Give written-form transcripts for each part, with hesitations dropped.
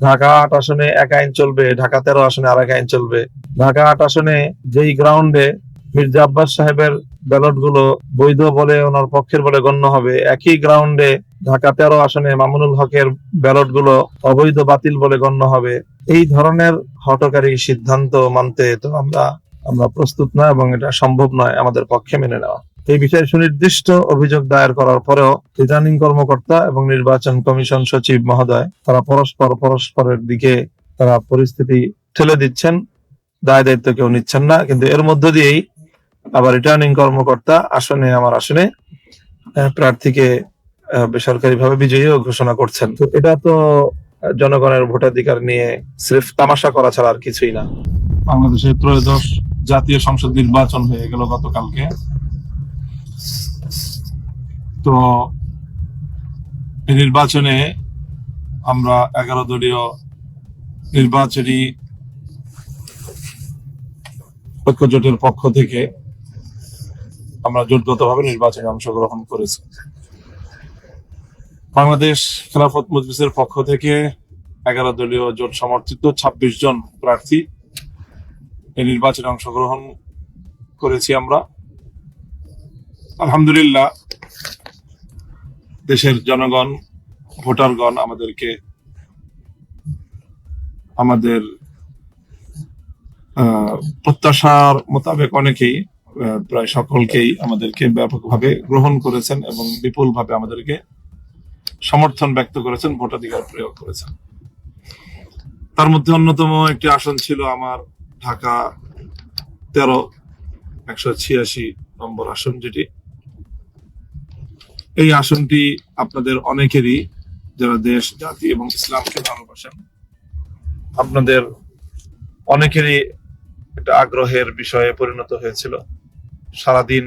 ঢাকা ৮ আসনে এক আইন চলবে, ঢাকা 13 আসনে আরেক আইন চলবে। ঢাকা ৮ আসনে যেই গ্রাউন্ডে মির্জা আব্বাস সাহেবের ব্যালট গুলো বৈধ বলে ওনার পক্ষের বলে গণ্য হবে, একই গ্রাউন্ডে ঢাকা 13 আসনে মামুনুল হকের ব্যালট গুলো অবৈধ বাতিল বলে গণ্য হবে। এই ধরনের হঠকারী সিদ্ধান্ত মানতে তো আমরা প্রস্তুত নয় এবং এটা সম্ভব নয় আমাদের পক্ষে মেনে নেওয়া। এই বিষয়ে সুনির্দিষ্ট অভিযোগ দায়ের করার পরেও রিটার্নিং কর্মকর্তা এবং নির্বাচন কমিশন সচিব মহোদয় তারা পরস্পরের দিকে তারা পরিস্থিতি ঠেলে দিচ্ছেন, দায় দায়িত্ব কেউ নিচ্ছেন না। কিন্তু এর মধ্য দিয়েই আবার রিটার্নিং কর্মকর্তা আমার আসনে প্রার্থীকে বেসরকারিভাবে বিজয়ী ঘোষণা করছেন। তো এটা তো জনগণের ভোটাধিকার নিয়ে স্রেফ তামাশা করা ছাড়া আর কিছুই না। বাংলাদেশের ত্রয়োদশ জাতীয় সংসদ নির্বাচন হয়ে গেল গতকালকে। তো এই নির্বাচনে আমরা 11 দলীয় নির্বাচনী ঐক্যজোটের পক্ষ থেকে আমরা জোটগতভাবে নির্বাচনে অংশগ্রহণ করেছি। বাংলাদেশ খেলাফত মজলিসের পক্ষ থেকে 11 দলীয় জোট সমর্থিত 26 জন প্রার্থী এই নির্বাচনে অংশগ্রহণ করেছি আমরা। আলহামদুলিল্লাহ, দেশের জনগণ, ভোটারগণ আমাদেরকে আমাদের প্রত্যাশার মোতাবেক অনেকেই, প্রায় সকলকেই আমাদেরকে ব্যাপকভাবে গ্রহণ করেছেন এবং বিপুলভাবে আমাদেরকে সমর্থন ব্যক্ত করেছেন, ভোটাধিকার প্রয়োগ করেছেন। তার মধ্যে অন্যতম একটি আসন ছিল আমার ঢাকা 13 186 নম্বর আসন, যেটি এই আসনটি আপনাদের অনেকেরই, যারা দেশ, জাতি এবং ইসলামকে ভালোবাসেন, আপনাদের অনেকেরই একটা আগ্রহের বিষয়ে পরিণত হয়েছিল। সারাদিন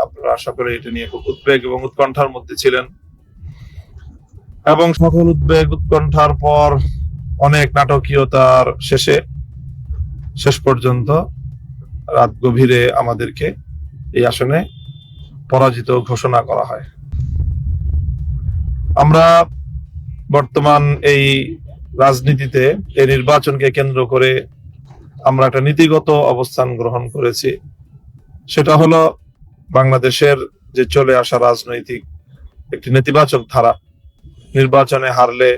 আপনারা সকলে এটা নিয়ে খুব উদ্বেগ এবং উৎকণ্ঠার মধ্যে ছিলেন এবং সকল উদ্বেগ উৎকণ্ঠার পর অনেক নাটকীয়তার শেষ পর্যন্ত রাত গভীরে আমাদেরকে এই আসনে পরাজিত ঘোষণা করা হয়। আমরা বর্তমান এই রাজনীতিতে এই নির্বাচনকে কেন্দ্র করে আমরা একটা নীতিগত অবস্থান গ্রহণ করেছি। সেটা হলো বাংলাদেশের যে চলে আসা রাজনৈতিক একটি নেতিবাচক ধারা, নির্বাচনে হারলে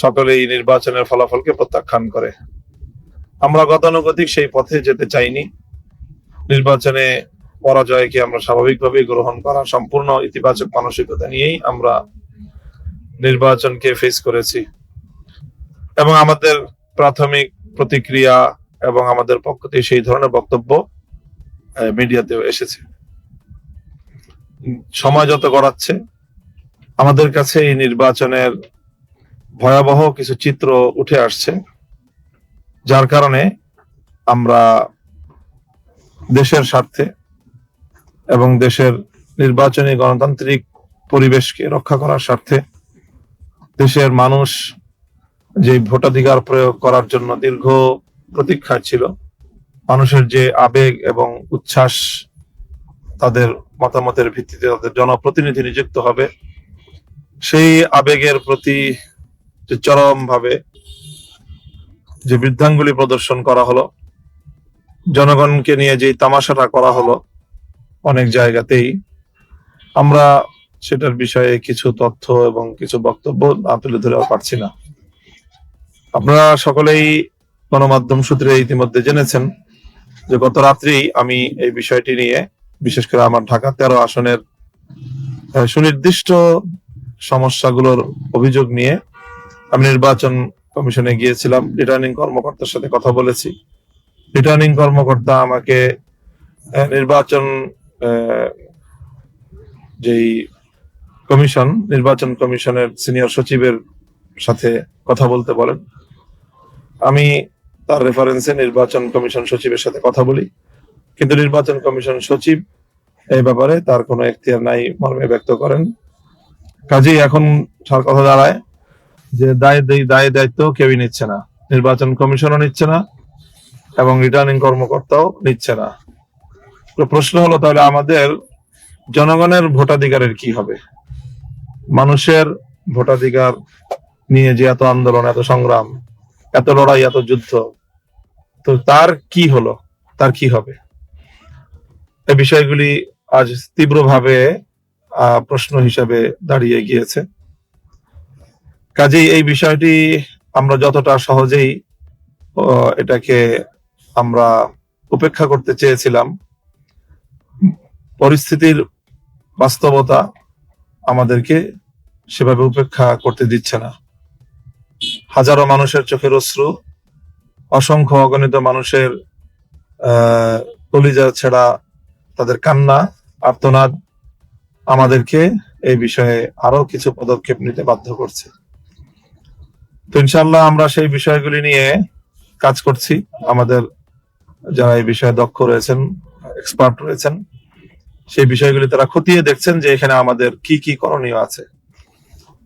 সকলেই নির্বাচনের ফলাফলকে প্রত্যাখ্যান করে। আমরা গতানুগতিক সেই পথে যেতে চাইনি। নির্বাচনে পরাজয়কে আমরা স্বাভাবিকভাবেই গ্রহণ করা, সম্পূর্ণ ইতিবাচক মানসিকতা নিয়েই আমরা নির্বাচনকে ফেস করেছি এবং আমাদের প্রাথমিক প্রতিক্রিয়া এবং আমাদের পক্ষ থেকে সেই ধরনের বক্তব্য মিডিয়াতেও এসেছে। সময় যত গড়াচ্ছে আমাদের কাছে এই নির্বাচনের ভয়াবহ কিছু চিত্র উঠে আসছে, যার কারণে আমরা দেশের স্বার্থে এবং দেশের নির্বাচনী গণতান্ত্রিক পরিবেশকে রক্ষা করার স্বার্থে, দেশের মানুষ যে ভোটাধিকার প্রয়োগ করার জন্য দীর্ঘ প্রতীক্ষা ছিল, মানুষের যে আবেগ এবং উচ্ছ্বাস, তাদের মতামতের ভিত্তিতে তাদের জনপ্রতিনিধি নিযুক্ত হবে, সেই আবেগের প্রতি যে চরমভাবে যে বৃদ্ধাঙ্গুলি প্রদর্শন করা হলো, জনগণকে নিয়ে যে তামাশাটা করা হলো অনেক জায়গাতেই, আমরা সেটার বিষয়ে কিছু তথ্য এবং কিছু বক্তব্য না তুলে ধরে পারছি না। আপনারা সকলেই গণমাধ্যম সূত্রে ইতিমধ্যে জেনেছেন যে গত রাত্রেই আমি এই বিষয়টি নিয়ে, বিশেষ করে আমার ঢাকা 13 আসনের সুনির্দিষ্ট সমস্যাগুলোর অভিযোগ নিয়ে আমি নির্বাচন কমিশনে গিয়েছিলাম। রিটার্নিং কর্মকর্তার সাথে কথা বলেছি। রিটার্নিং কর্মকর্তা আমাকে নির্বাচন নির্বাচন কমিশনের সিনিয়র সচিবের সাথে কথা বলতে বলেন। আমি তার রেফারেন্সে নির্বাচন কমিশন সচিবের সাথে কথা বলি, কিন্তু নির্বাচন কমিশন সচিব এই ব্যাপারে তার কোনো এখতিয়ার নাই মর্মে ব্যক্ত করেন। কাজেই এখন কথা দাঁড়ায় যে দায় দায়িত্ব কেউই নিচ্ছে না, নির্বাচন কমিশনও নিচ্ছে না এবং রিটার্নিং কর্মকর্তাও নিচ্ছে না। তো প্রশ্ন হলো, তাহলে আমাদের জনগণের ভোটাধিকারের কি হবে? মানুষের ভোটাধিকার নিয়ে যে এত আন্দোলন, এত সংগ্রাম, এত লড়াই, এত যুদ্ধ, তো তার কি হলো, তার কি হবে, এই বিষয়গুলি আজ তীব্রভাবে প্রশ্ন হিসাবে দাঁড়িয়ে গিয়েছে। কাজেই এই বিষয়টি আমরা যতটা সহজেই এটাকে আমরা উপেক্ষা করতে চেয়েছিলাম, পরিস্থিতির বাস্তবতা আমাদেরকে সেভাবে উপেক্ষা করতে দিচ্ছে না। হাজারো মানুষের চোখের অশ্রু, অসংখ্য অগণিত মানুষের কলিজা ছেঁড়া তাদের কান্না, আর্তনাদ আমাদেরকে এই বিষয়ে আরো কিছু পদক্ষেপ নিতে বাধ্য করছে। তো ইনশাআল্লাহ আমরা সেই বিষয়গুলি নিয়ে কাজ করছি। আমাদের যারা এই বিষয়ে দক্ষ রয়েছেন, এক্সপার্ট রয়েছেন, সেই বিষয়গুলি তারা খতিয়ে দেখছেন যে এখানে আমাদের কি কি করণীয় আছে।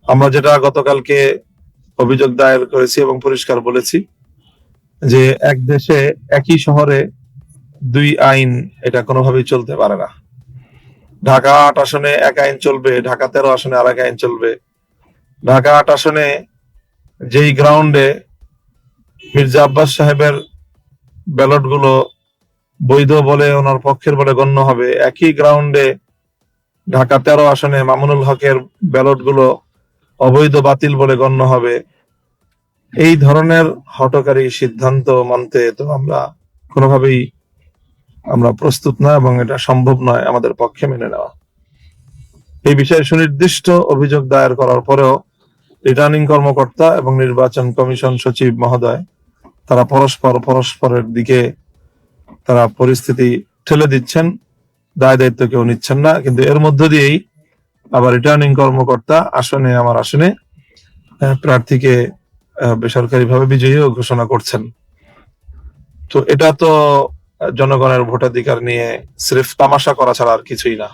আমরা যেটা গতকালকে অভিযোগ দায়ের করেছি এবং পরিষ্কার বলেছি যে এক দেশে একই শহরে দুই আইন, এটা কোনোভাবেই চলতে পারে না। ঢাকা ৮ আসনে এক আইন চলবে, ঢাকা 13 আসনে আর এক আইন চলবে। ঢাকা ৮ আসনে যেই গ্রাউন্ডে মির্জা আব্বাস সাহেবের ব্যালট গুলো বৈধ বলে, ওনার পক্ষের বলে গণ্য হবে, একই গ্রাউন্ডে ঢাকা 13 আসনে মামুনুল হকের ব্যালট গুলো অবৈধ, বাতিল বলে গণ্য হবে। এই ধরনের হঠকারী সিদ্ধান্ত মানতে তো আমরা কোনোভাবেই আমরা প্রস্তুত না, এবং এটা সম্ভব নয় আমাদের পক্ষে মেনে নেওয়া। এই বিষয়ে সুনির্দিষ্ট অভিযোগ দায়ের করার পরেও রিটার্নিং কর্মকর্তা এবং নির্বাচন কমিশন সচিব মহোদয় তারা পরস্পরের দিকে তারা পরিস্থিতি ঠেলে দিচ্ছেন, দায় দায়িত্ব কেউ নিচ্ছেন না। কিন্তু এর মধ্য দিয়েই আবার রিটার্নিং কর্মকর্তা আমার আসনে প্রার্থীকে বেসরকারিভাবে বিজয়ীও ঘোষণা করছেন। তো এটা তো জনগণের ভোটাধিকার নিয়ে সির্ফ তামাশা করা ছাড়া আর কিছুই না।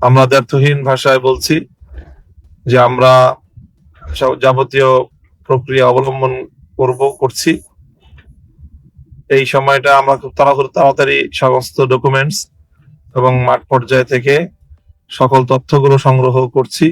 আমরা দ্ব্যর্থহীন ভাষায় বলছি যে আমরা যাবতীয় প্রক্রিয়া অবলম্বন করছি। এই সময়টা আমরা খুব তাড়াতাড়ি সমস্ত ডকুমেন্টস এবং মাঠ পর্যায় থেকে সকল তথ্যগুলো সংগ্রহ করছি।